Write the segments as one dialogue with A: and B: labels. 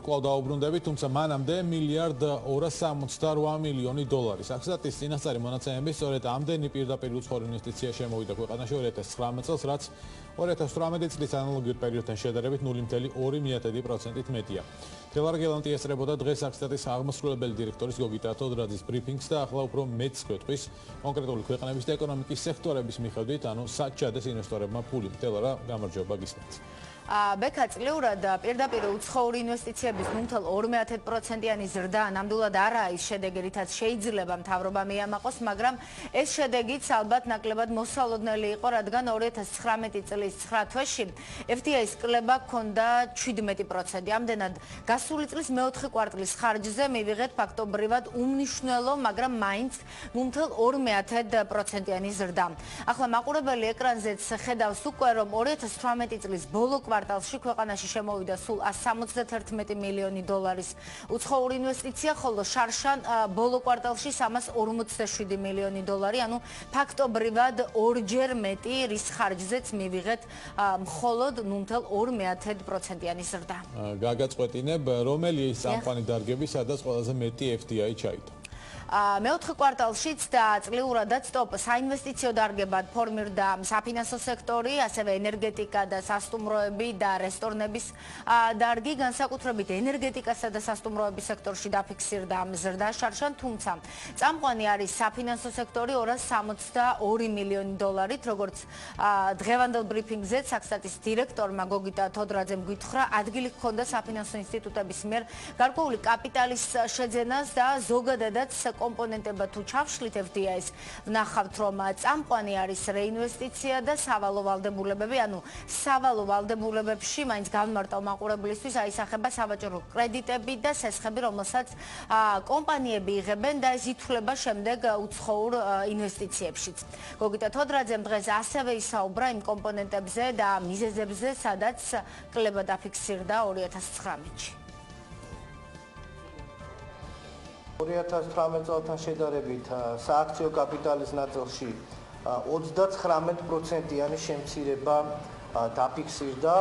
A: კვლავ დაუბრუნდებით, თუმცა მანამდე $1.268 მილიონი. საქსატის წინასწარი მონაცემები სწორედ ამდენი პირდაპირ უცხოური ინვესტიცია შემოვიდა ქვეყანაში 2019 წელს, რაც 2018 წლის ანალოგიურ პერიოდთან შედარებით 0.2%-ით მეტია. თელარ გელანტი ესწრებოდა დღეს საქსატის აღმასრულებელი დირექტორის გოგიტა თოდრაძის ბრიფინგს და ახლა უფრო მეც გვეტყვის კონკრეტული ქვეყნების და ეკონომიკის სექტორების მიხედვით, ანუ სად ჩადეს ინვესტორებმა ფული. თელარა, გამარჯობა, გისმენთ.
B: ბექა წლიურად პირდაპირ უცხოური ინვესტიციების 0.2%-იანი ზრდა ნამდვილად არაა ის შედეგი, რითაც შეიძლება მთავრობა მიამაყოს, მაგრამ ეს შედეგიც ალბათ ნაკლებად მოსალოდნელი იყო, რადგან 2019 წლის 9 თვეში FDI-ის კლება ჰქონდა 17%. ამდენად გასული წლის მეოთხე კვარტლის ხარჯზე მივიღეთ ფაქტობრივად უმნიშვნელო, მაგრამ მაინც 0.2%-იანი ზრდა. ახლა მაყურებელი ეკრანზეც ხედავს უკვე, რომ 2018 წლის ბოლო კვარტალში ქვეყანაში შემოვიდა სულ $171 მილიონი უცხოური ინვესტიცია, ხოლო შარშან ბოლო კვარტალში $347 მილიონი, ანუ ფაქტობრივად ორჯერ მეტი, რის ხარჯზეც მივიღეთ მხოლოდ 0.2%-იანი ზრდა.
A: გაგაწყვეტინებ, რომელია ის წამყვანი დარგები, სადაც ყველაზე მეტი FDI ჩაიდო?
B: მეოთხე კვარტალშიც და წლიურადაც ტოპ საინვესტიციო დარგებად ფორმირდა საფინანსო სექტორი, ასევე ენერგეტიკა და სასტუმროები და რესტორნების დარგი, განსაკუთრებით ენერგეტიკასა და სასტუმროების სექტორში დაფიქსირდა ზრდა შარშან, თუმცა წამყვანი არის საფინანსო სექტორი $262 მილიონი, როგორც დღევანდელ ბრიფინგზე საქსატის დირექტორმა გოგიტა თოდრაძემ გითხრა, ადგილი ჰქონდა საფინანსო ინსტიტუტების მიერ გარკვეული კაპიტალის შეძენას და ზოგადადაც კომპონენტებად თუ ჩავშლით FDI-ს, ვნახავთ, რომ წამყვანი არის რეინვესტიცია და სავალო ვალდებულებები, ანუ სავალო ვალდებულებებში მაინც განმარტავ მაყურებლისთვის აისახება სავაჭრო კრედიტები და სესხები, რომელსაც კომპანიები იღებენ და ეს ითვლება შემდეგ უცხოურ ინვესტიციებშიც. გოგიტა თოდრაძემ დღეს ასევე ისაუბრა იმ კომპონენტებზე და მიზეზებზე, სადაც კლება დაფიქსირდა 2019-ში.
C: 2018 წელთან შედარებით სააქციო კაპიტალის ნაწილში 39%-იანი შემცირება დაფიქსირდა,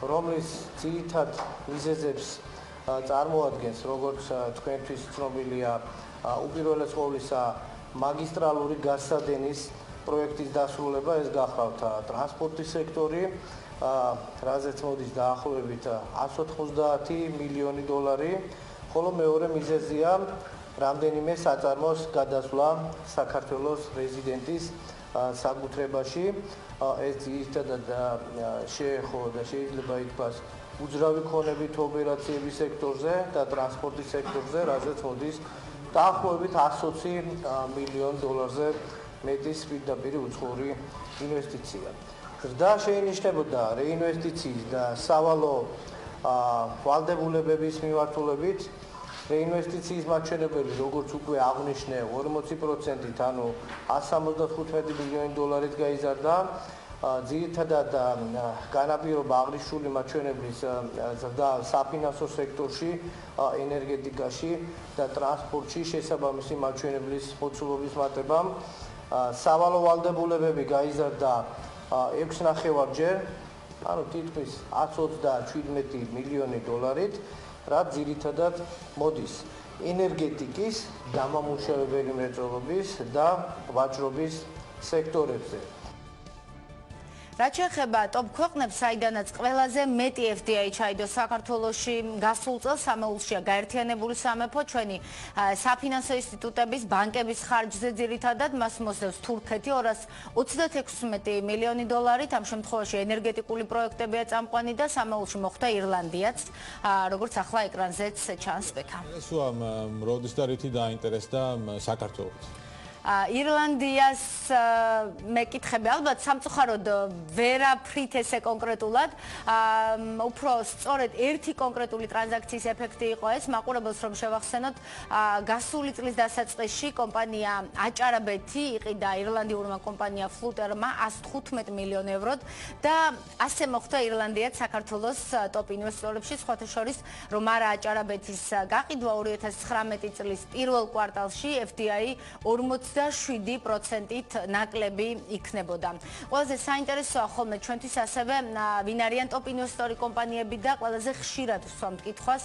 C: რომლის ძირითად მიზეზებს წარმოადგენს, როგორც თქვენთვის ცნობილია, უპირველეს ყოვლისა მაგისტრალური გაზსადენის პროექტის დასრულება, ეს გახლავთ ტრანსპორტის სექტორი, რაზეც მოდის დაახლოებით $190 მილიონი, ხოლო მეორე მიზეზია რამდენიმე საწარმოს გადასვლა საქართველოს რეზიდენტის საკუთრებაში. ეს ძირითადად შეეხო და შეიძლება ითქვას უძრავი ქონებით ოპერაციების სექტორზე და ტრანსპორტის სექტორზე, რაზეც მოდის დაახლოებით $120 მილიონზე მეტი პირდაპირ უცხოური ინვესტიცია. ზრდა შეინიშნებოდა რეინვესტიციის და სავალო ვალდებულებების მიმართულებით. რეინვესტიციის მაჩვენებელი, როგორც უკვე აღვნიშნე, 40%-ით, ანუ $175 მილიონით გაიზარდა. ძირითადად განაპირობა აღნიშნული მაჩვენებლის ზრდა საფინანსო სექტორში, ენერგეტიკაში და ტრანსპორტში შესაბამისი მაჩვენებლის მოცულობის მატებამ. სავალო ვალდებულებები გაიზარდა 6.5-ჯერ, ანუ თითქმის $127 მილიონით, რაც ძირითადად მოდის ენერგეტიკის, დამამუშავებელი მრეწველობის და ვაჭრობის სექტორებზე.
B: რაც შეეხება ტოპ ქვეყნებს, საიდანაც ყველაზე მეტი FDI ჩაიდო საქართველოში გასულ წელს, სამეულშია გაერთიანებული სამეფო, ჩვენი საფინანსო ინსტიტუტების, ბანკების ხარჯზე ძირითადად მას მოსდევს თურქეთი $236 მილიონი, ამ შემთხვევაში ენერგეტიკული პროექტებია წამყვანი და სამეულში მოხვდა ირლანდიაც, როგორც ახლა ეკრანზეც ჩანს ბექა.
A: ესოა როდის და რითი დაინტერესდა საქართველოს?
B: ირლანდიას მეკითხები ალბათ სამწუხაროდ ვერაფრით ესე კონკრეტულად, უფრო სწორედ ერთი კონკრეტული ტრანზაქციის ეფექტი იყო ეს, მაყურებელს რომ შევახსენოთ, გასული წლის დასაწყისში კომპანია აჭარაბეთი იყიდა ირლანდიურმა კომპანია ფლუტერმა €115 მილიონ და ასე მოხვდა ირლანდიაც საქართველოს ტოპ ინვესტორებში, სხვათა შორის რომ არა აჭარაბეთის გაყიდვა 2019 წლის პირველ კვარტალში FDI 27%-ით ნაკლები იქნებოდა. ყველაზე საინტერესოა ხოლმე ჩვენთვის ასევე ვინ არიან ტოპ ინვესტორი კომპანიები და ყველაზე ხშირად ვსვამთ კითხვას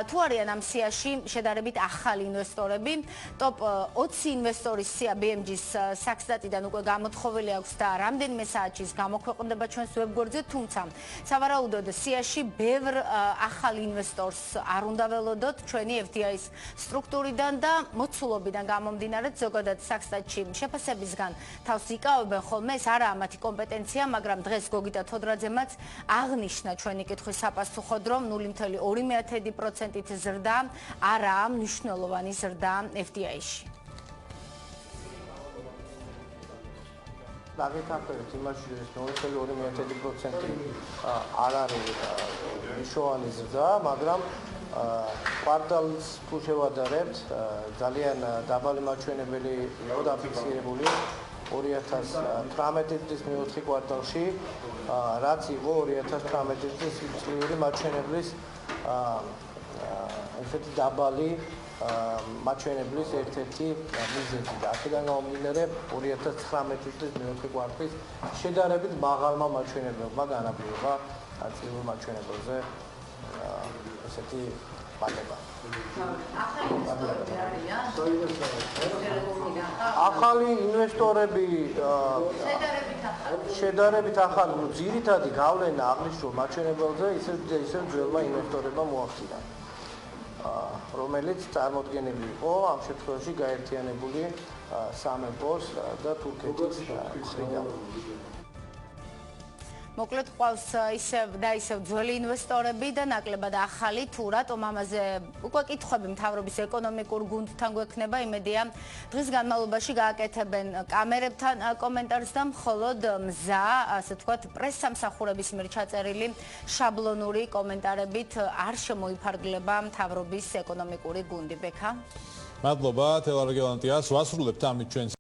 B: თუ არიან ამ სიაში შედარებით ახალი ინვესტორები. ტოპ 20 ინვესტორის სია BMG-ს საქსტატიდან უკვე გამოთხოვილი აქვს და რამდენიმე საათში გამოქვეყნდება ჩვენს ვებგვერდზე, თუმცა სავარაუდოდ სიაში ბევრ ახალ ინვესტორს არ უნდა ველოდოთ ჩვენი FDI-ის სტრუქტურიდან და მოცულობიდან გამომდინარე ზოგადად საქსტატში შეფასებისგან თავს იკავებენ ხოლმე, ეს არაა მათი კომპეტენცია, მაგრამ დღეს გოგიტა თოდრაძემაც აღნიშნა ჩვენი კითხვის საპასუხოდ, რომ 0.2%-ით ზრდა არაა მნიშვნელოვანი ზრდა FDI-ში.
C: დაგეთანხმებით იმაში, რომ 0.2% არ არის მნიშვნელოვანი ზრდა, მაგრამ კვარტალს თუ შევადარებთ, ძალიან დაბალი მაჩვენებელი იყო დაფიქსირებული 2018 წლის მეოთხე კვარტალში, რაც იყო 2018 წლის წლიური მაჩვენებლის ესეთი დაბალი მაჩვენებლის ერთ-ერთი მიზეზი და აქედან გამომდინარე 2019 წლის მეოთხე კვარტლის შედარებით მაღალმა მაჩვენებლებმა განაპირობა წლიურ მაჩვენებელზე ესეთი პატება. ახალი ინვესტორები შედარებით ახალი, ძირითადი გავლენა აღნიშნულ მაჩვენებელზე ისევ ძველმა ინვესტორებმა მოახდინა, რომელიც წარმოდგენილი იყო ამ შემთხვევაში გაერთიანებული სამეფოს და თურქეთის მხრიდან.
B: მოკლედ ყავს ისევ და ისევ ძველი ინვესტორები და ნაკლებად ახალი, თუ რატომ ამაზე უკვე კითხვები მთავრობის ეკონომიკურ გუნდთან გვექნება, იმედია დღის განმავლობაში გააკეთებენ კამერებთან კომენტარს და მხოლოდ მზა, ასე ვთქვათ, პრესსამსახურების მიერ ჩაწერილი შაბლონური კომენტარებით არ შემოიფარგლება მთავრობის ეკონომიკური გუნდი. ბექა.
A: მადლობა თელარგელანტიას, ვასრულებთ ამით ჩვენს